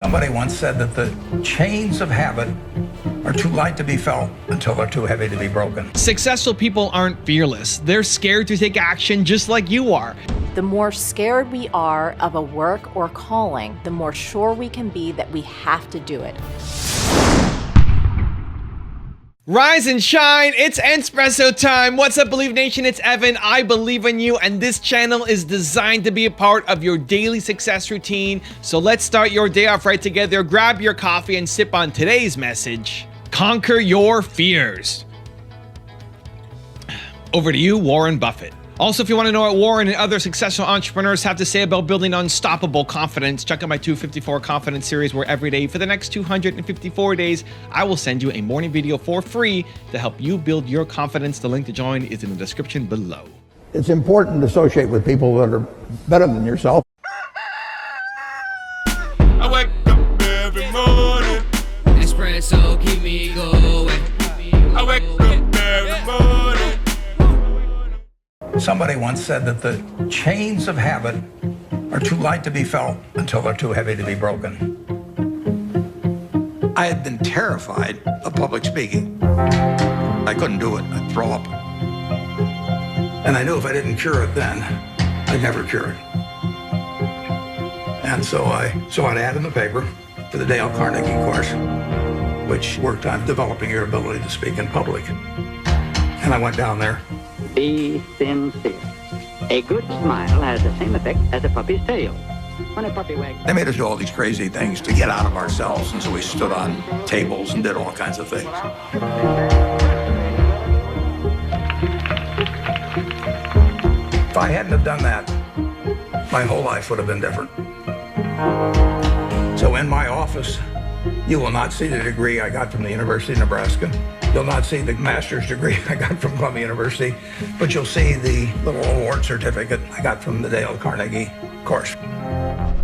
Somebody once said that the chains of habit are too light to be felt until they're too heavy to be broken. Successful people aren't fearless. They're scared to take action just like you are. The more scared we are of a work or calling, the more sure we can be that we have to do it. Rise and shine, it's Espresso time. What's up, Believe Nation? It's Evan. I believe in you, and this channel is designed to be a part of your daily success routine. So let's start your day off right together. Grab your coffee and sip on today's message. Conquer your fears. Over to you, Warren Buffett. Also, if you want to know what Warren and other successful entrepreneurs have to say about building unstoppable confidence, check out my 254 Confidence series, where every day for the next 254 days, I will send you a morning video for free to help you build your confidence. The link to join is in the description below. It's important to associate with people that are better than yourself. I wake up every morning. Espresso keep me going. I wake up every morning. Somebody once said that the chains of habit are too light to be felt until they're too heavy to be broken. I had been terrified of public speaking. I couldn't do it. I'd throw up. And I knew if I didn't cure it then, I'd never cure it. And so I saw an ad in the paper for the Dale Carnegie course, which worked on developing your ability to speak in public. And I went down there. Be sincere. A good smile has the same effect as a puppy's tail. When a puppy wags... They made us do all these crazy things to get out of ourselves, and so we stood on tables and did all kinds of things. If I hadn't have done that, my whole life would have been different. So in my office, you will not see the degree I got from the University of Nebraska. You'll not see the master's degree I got from Columbia University, but you'll see the little award certificate I got from the Dale Carnegie course.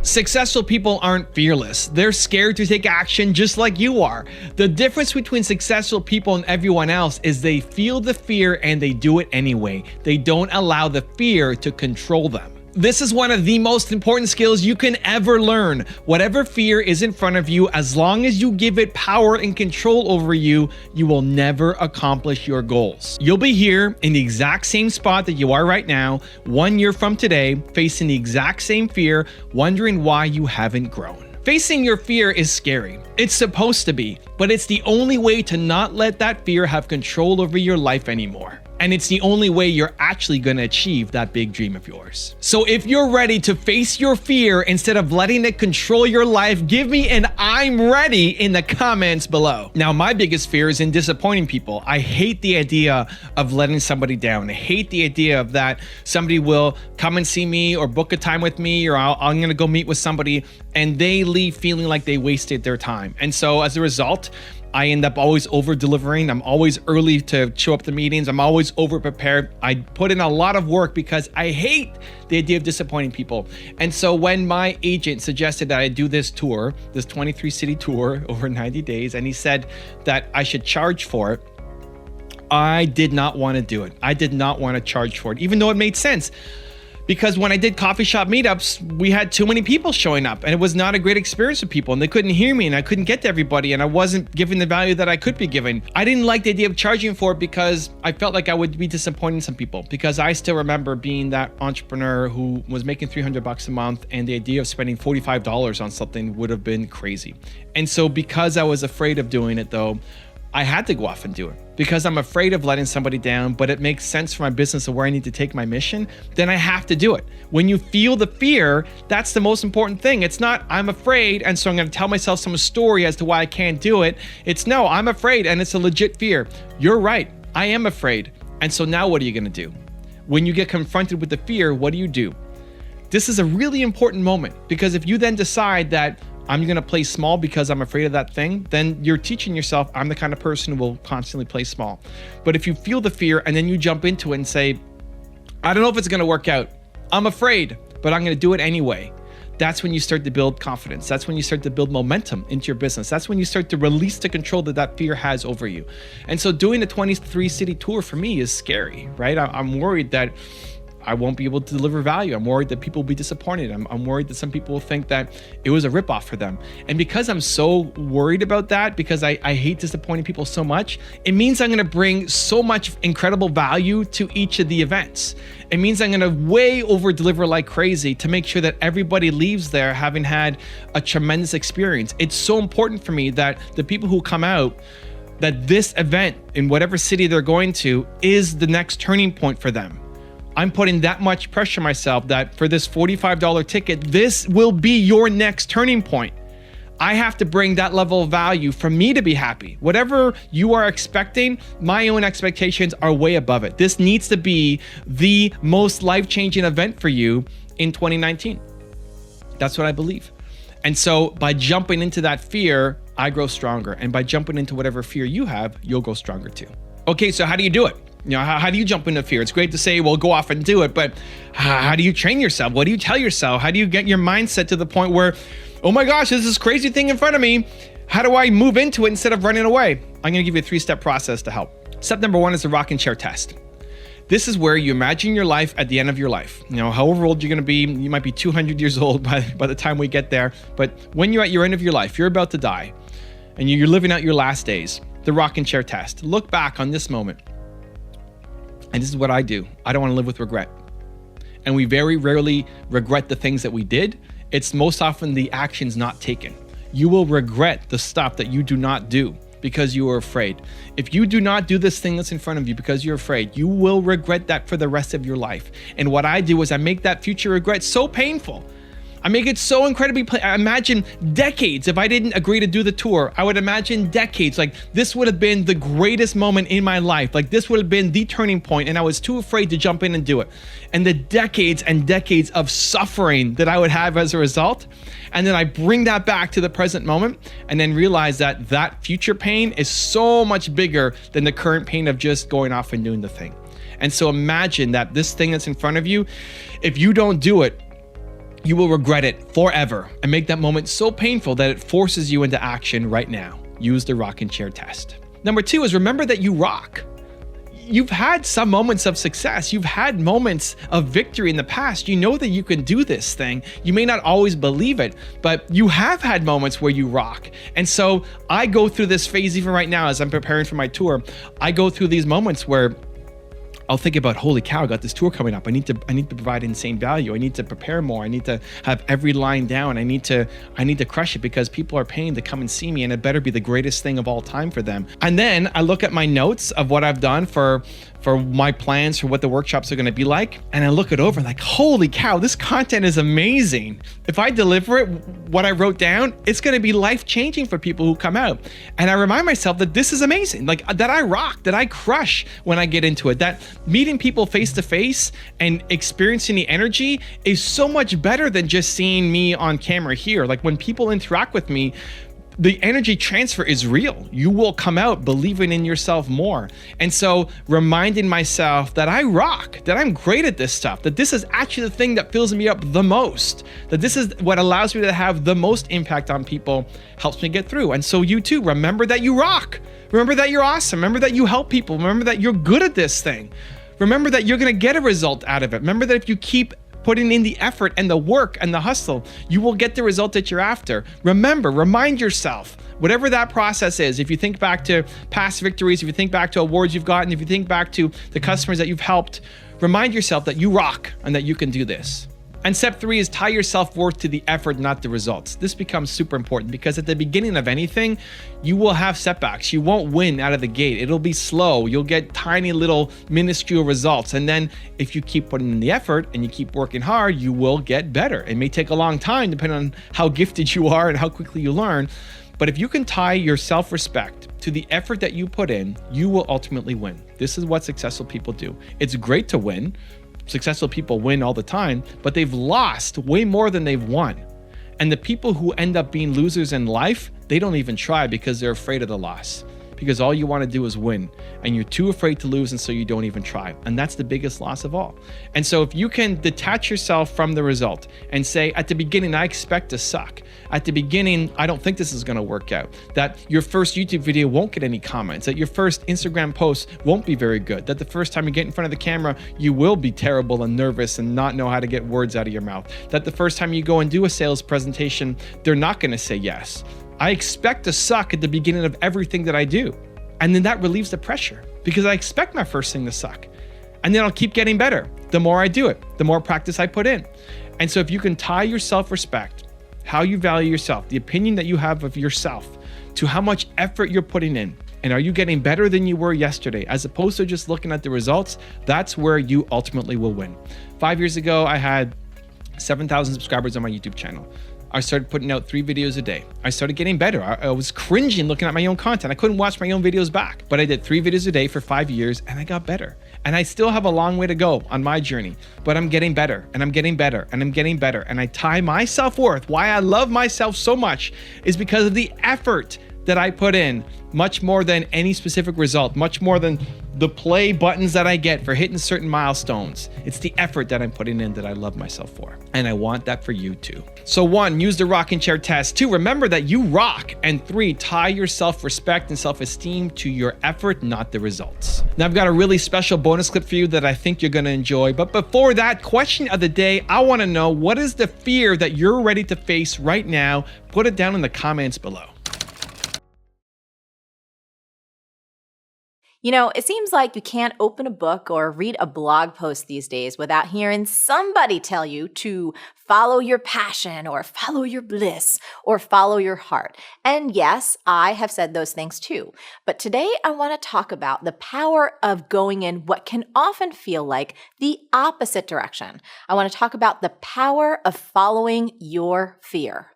Successful people aren't fearless. They're scared to take action just like you are. The difference between successful people and everyone else is they feel the fear and they do it anyway. They don't allow the fear to control them. This is one of the most important skills you can ever learn. Whatever fear is in front of you, as long as you give it power and control over you, you will never accomplish your goals. You'll be here in the exact same spot that you are right now, 1 year from today, facing the exact same fear, wondering why you haven't grown. Facing your fear is scary. It's supposed to be, but it's the only way to not let that fear have control over your life anymore. And it's the only way you're actually going to achieve that big dream of yours. So if you're ready to face your fear instead of letting it control your life, give me an I'm ready in the comments below. Now, my biggest fear is in disappointing people. I hate the idea of letting somebody down. I hate the idea of that somebody will come and see me or book a time with me, or I'm going to go meet with somebody and they leave feeling like they wasted their time. And so as a result, I end up always over delivering. I'm always early to show up to meetings. I'm always over prepared. I put in a lot of work because I hate the idea of disappointing people. And so when my agent suggested that I do this tour, this 23 city tour over 90 days, and he said that I should charge for it, I did not want to do it. I did not want to charge for it, even though it made sense. Because when I did coffee shop meetups, we had too many people showing up and it was not a great experience for people and they couldn't hear me and I couldn't get to everybody and I wasn't giving the value that I could be giving. I didn't like the idea of charging for it because I felt like I would be disappointing some people, because I still remember being that entrepreneur who was making $300 a month and the idea of spending $45 on something would have been crazy. And so because I was afraid of doing it though, I had to go off and do it because I'm afraid of letting somebody down, but it makes sense for my business of where I need to take my mission, then I have to do it. When you feel the fear, that's the most important thing. It's not, I'm afraid, and so I'm going to tell myself some story as to why I can't do it. It's no, I'm afraid, and it's a legit fear. You're right, I am afraid. And so now what are you going to do? When you get confronted with the fear, what do? This is a really important moment, because if you then decide that I'm going to play small because I'm afraid of that thing, then you're teaching yourself I'm the kind of person who will constantly play small. But if you feel the fear and then you jump into it and say, I don't know if it's going to work out. I'm afraid, but I'm going to do it anyway. That's when you start to build confidence. That's when you start to build momentum into your business. That's when you start to release the control that fear has over you. And so doing the 23 city tour for me is scary, right? I'm worried that I won't be able to deliver value. I'm worried that people will be disappointed. I'm worried that some people will think that it was a ripoff for them. And because I'm so worried about that, because I hate disappointing people so much, it means I'm gonna bring so much incredible value to each of the events. It means I'm gonna way over deliver like crazy to make sure that everybody leaves there having had a tremendous experience. It's so important for me that the people who come out, that this event in whatever city they're going to is the next turning point for them. I'm putting that much pressure on myself that for this $45 ticket, this will be your next turning point. I have to bring that level of value for me to be happy. Whatever you are expecting, my own expectations are way above it. This needs to be the most life-changing event for you in 2019. That's what I believe. And so by jumping into that fear, I grow stronger. And by jumping into whatever fear you have, you'll grow stronger too. Okay, so how do you do it? You know, how do you jump into fear? It's great to say, well, go off and do it, but how do you train yourself? What do you tell yourself? How do you get your mindset to the point where, oh my gosh, there's this crazy thing in front of me. How do I move into it instead of running away? I'm gonna give you a 3-step process to help. Step number 1 is the rocking chair test. This is where you imagine your life at the end of your life. You know, however old you're gonna be, you might be 200 years old by the time we get there, but when you're at your end of your life, you're about to die, and you're living out your last days, the rocking chair test. Look back on this moment. And this is what I do. I don't want to live with regret. And we very rarely regret the things that we did. It's most often the actions not taken. You will regret the stuff that you do not do because you are afraid. If you do not do this thing that's in front of you because you're afraid, you will regret that for the rest of your life. And what I do is I make that future regret so painful. I make it so incredibly I imagine decades. If I didn't agree to do the tour, I would imagine decades. Like, this would have been the greatest moment in my life. Like, this would have been the turning point, and I was too afraid to jump in and do it. And the decades and decades of suffering that I would have as a result. And then I bring that back to the present moment and then realize that that future pain is so much bigger than the current pain of just going off and doing the thing. And so imagine that this thing that's in front of you, if you don't do it, you will regret it forever and make that moment so painful that it forces you into action right now. Use the rocking chair test. Number 2 is remember that you rock. You've had some moments of success. You've had moments of victory in the past. You know that you can do this thing. You may not always believe it, but you have had moments where you rock. And so I go through this phase even right now as I'm preparing for my tour. I go through these moments where I'll think about, holy cow, I got this tour coming up. I need to provide insane value. I need to prepare more. I need to have every line down. I need to crush it because people are paying to come and see me, and it better be the greatest thing of all time for them. And then I look at my notes of what I've done for my plans for what the workshops are going to be like, and I look it over like, holy cow, this content is amazing. If I deliver it, what I wrote down, it's going to be life-changing for people who come out. And I remind myself that this is amazing, like that I rock, that I crush when I get into it, that meeting people face-to-face and experiencing the energy is so much better than just seeing me on camera here. Like, when people interact with me, the energy transfer is real. You will come out believing in yourself more. And so reminding myself that I rock, that I'm great at this stuff, that this is actually the thing that fills me up the most, that this is what allows me to have the most impact on people, helps me get through. And so you too, remember that you rock. Remember that you're awesome. Remember that you help people. Remember that you're good at this thing. Remember that you're going to get a result out of it. Remember that if you keep putting in the effort and the work and the hustle, you will get the result that you're after. Remind yourself, whatever that process is, if you think back to past victories, if you think back to awards you've gotten, if you think back to the customers that you've helped, remind yourself that you rock and that you can do this. And step 3 is tie your self-worth to the effort, not the results. This becomes super important because at the beginning of anything, you will have setbacks. You won't win out of the gate. It'll be slow. You'll get tiny little minuscule results. And then if you keep putting in the effort and you keep working hard, you will get better. It may take a long time depending on how gifted you are and how quickly you learn. But if you can tie your self-respect to the effort that you put in, you will ultimately win. This is what successful people do. It's great to win. Successful people win all the time, but they've lost way more than they've won. And the people who end up being losers in life, they don't even try because they're afraid of the loss. because all you want to do is win, and you're too afraid to lose, and so you don't even try. And that's the biggest loss of all. And so if you can detach yourself from the result and say, at the beginning, I expect to suck. At the beginning, I don't think this is going to work out. That your first YouTube video won't get any comments. That your first Instagram post won't be very good. That the first time you get in front of the camera, you will be terrible and nervous and not know how to get words out of your mouth. That the first time you go and do a sales presentation, they're not going to say yes. I expect to suck at the beginning of everything that I do. And then that relieves the pressure because I expect my first thing to suck. And then I'll keep getting better. The more I do it, the more practice I put in. And so if you can tie your self-respect, how you value yourself, the opinion that you have of yourself, to how much effort you're putting in, and are you getting better than you were yesterday, as opposed to just looking at the results, that's where you ultimately will win. 5 years ago, I had 7,000 subscribers on my YouTube channel. I started putting out 3 videos a day. I started getting better. I was cringing looking at my own content. I couldn't watch my own videos back, but I did 3 videos a day for 5 years and I got better. And I still have a long way to go on my journey, but I'm getting better and I'm getting better and I'm getting better. And I tie my self-worth, why I love myself so much, is because of the effort that I put in, much more than any specific result, much more than the play buttons that I get for hitting certain milestones. It's the effort that I'm putting in that I love myself for. And I want that for you too. So 1, use the rocking chair test. 2, remember that you rock. And 3, tie your self-respect and self-esteem to your effort, not the results. Now I've got a really special bonus clip for you that I think you're gonna enjoy. But before that, question of the day, I wanna know, what is the fear that you're ready to face right now? Put it down in the comments below. You know, it seems like you can't open a book or read a blog post these days without hearing somebody tell you to follow your passion or follow your bliss or follow your heart. And yes, I have said those things too. But today I want to talk about the power of going in what can often feel like the opposite direction. I want to talk about the power of following your fear.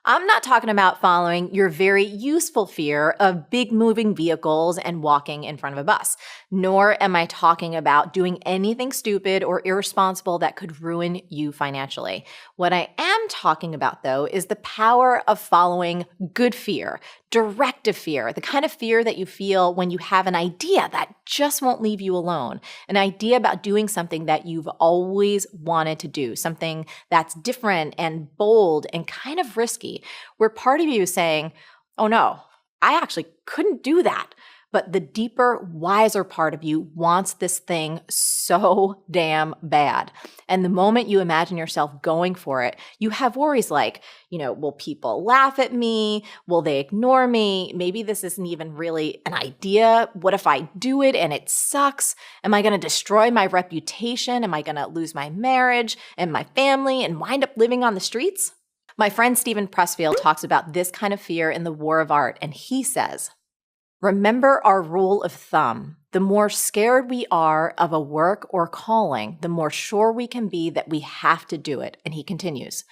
I'm not talking about following your very useful fear of big moving vehicles and walking in front of a bus, nor am I talking about doing anything stupid or irresponsible that could ruin you financially. What I am talking about, though, is the power of following good fear, directive fear, the kind of fear that you feel when you have an idea that just won't leave you alone, an idea about doing something that you've always wanted to do, something that's different and bold and kind of risky, where part of you is saying, oh no, I actually couldn't do that. But the deeper, wiser part of you wants this thing so damn bad. And the moment you imagine yourself going for it, you have worries like, will people laugh at me? Will they ignore me? Maybe this isn't even really an idea. What if I do it and it sucks? Am I going to destroy my reputation? Am I going to lose my marriage and my family and wind up living on the streets? My friend Steven Pressfield talks about this kind of fear in The War of Art, and he says, remember our rule of thumb. The more scared we are of a work or calling, the more sure we can be that we have to do it. And he continues,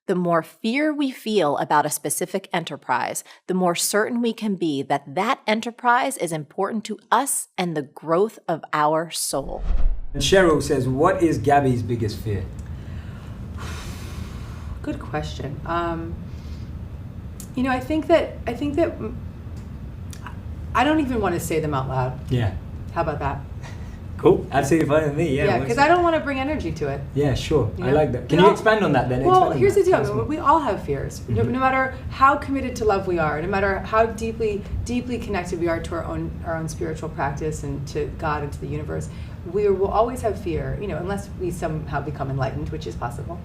the more fear we feel about a specific enterprise, the more certain we can be that that enterprise is important to us and the growth of our soul. And Cheryl says, what is Gabby's biggest fear? Good question. I think that I don't even want to say them out loud. Yeah. How about that? Cool. Absolutely fine with me. Yeah, because I don't want to bring energy to it. Yeah, sure. I like that. Can you expand on that then? Well, here's the deal. We all have fears. No matter how committed to love we are, no matter how deeply connected we are to our own spiritual practice and to God and to the universe, we will always have fear, unless we somehow become enlightened, which is possible.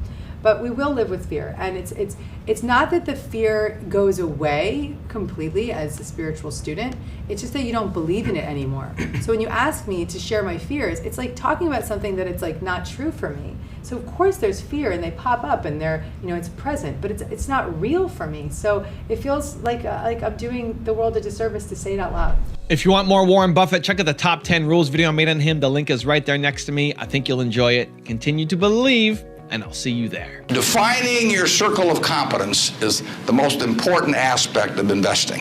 But we will live with fear, and it's not that the fear goes away completely as a spiritual student. It's just that you don't believe in it anymore. So when you ask me to share my fears, it's like talking about something that it's like not true for me. So of course there's fear, and they pop up, and they're it's present, but it's not real for me. So it feels like I'm doing the world a disservice to say it out loud. If you want more Warren Buffett, check out the top 10 rules video I made on him. The link is right there next to me. I think you'll enjoy it. Continue to believe, and I'll see you there. Defining your circle of competence is the most important aspect of investing.